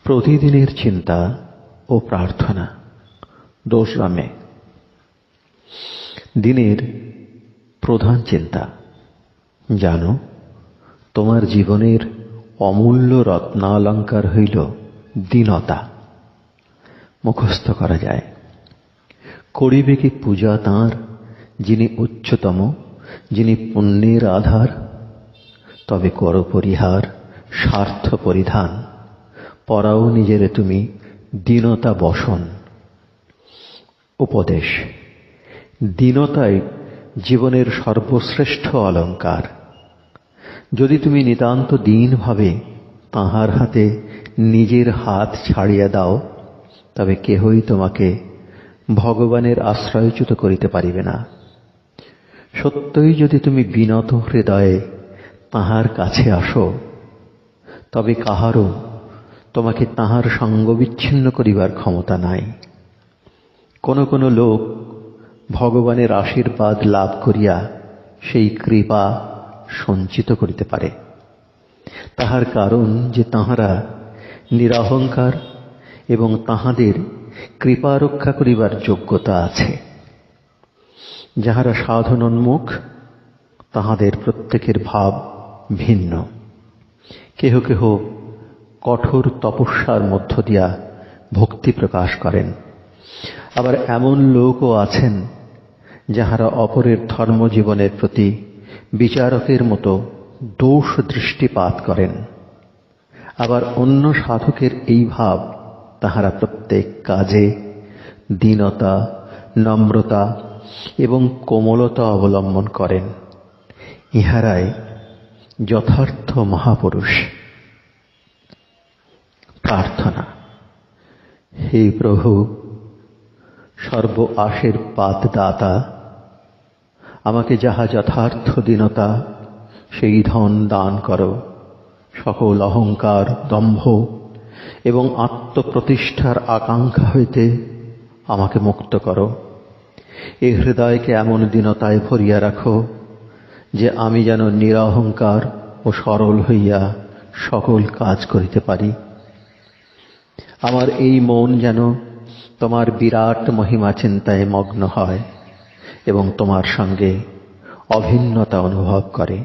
প্রতিদিনের চিন্তা ও প্রার্থনা। দোসরা মে। দিনের প্রধান চিন্তা, জানো তোমার জীবনের অমূল্য রত্নালঙ্কার হইল দীনতা। মুখস্থ করা যায়। করিবে কি পূজা তাঁর, যিনি উচ্চতম, যিনি পুণ্যের আধার। তবে করো পরিহার স্বার্থ পরিধান, পরাও নিজেরে তুমি দীনতা বসন। উপদেশ, দীনতাই জীবনের সর্বশ্রেষ্ঠ অলঙ্কার। যদি তুমি নিতান্ত দীনভাবে তাঁহার হাতে নিজের হাত ছাড়িয়া দাও, তবে কেহই তোমাকে ভগবানের আশ্রয়চ্যুত করিতে পারিবে না। সত্যই যদি তুমি বিনত হৃদয়ে তাঁহার কাছে আসো, তবে কাহারও তোমাকে তাঁহার সঙ্গ বিচ্ছিন্ন করিবার ক্ষমতা নাই। কোন কোন লোক ভগবানের আশীর্বাদ লাভ করিয়া সেই কৃপা সঞ্চিত করিতে পারে। তাহার কারণ যে তাঁহারা নিরহংকার এবং তাঁহাদের কৃপা রক্ষা করিবার যোগ্যতা আছে। যাহারা সাধনোন্মুখ, তাহাদের প্রত্যেকের ভাব ভিন্ন। কেহ কেহ কঠোর তপস্যার মধ্য দিয়া ভক্তি প্রকাশ করেন। আবার এমন লোকও আছেন যাহারা অপরের ধর্মজীবনের প্রতি বিচারকের মতো দোষ দৃষ্টিপাত করেন। আবার অন্য সাধকের এই ভাব তাহারা প্রত্যেক কাজে দীনতা, নম্রতা এবং কোমলতা অবলম্বন করেন। ইহারাই যথার্থ মহাপুরুষ। প্রার্থনা। হে প্রভু, সর্ব আশীর্বাদ দাতা, আমাকে যাহা যথার্থ দীনতা সেই ধন দান করো। সকল অহংকার, দম্ভ এবং আত্মপ্রতিষ্ঠার আকাঙ্ক্ষা হইতে আমাকে মুক্ত করো। এ হৃদয়কে এমন দীনতায় ভরিয়া রাখো যে আমি যেন নিরহংকার ও সরল হইয়া সকল কাজ করিতে পারি। আমার এই মন যেন তোমার বিরাট মহিমা চিন্তায় মগ্ন হয় এবং তোমার সঙ্গে অভিন্নতা অনুভব করে।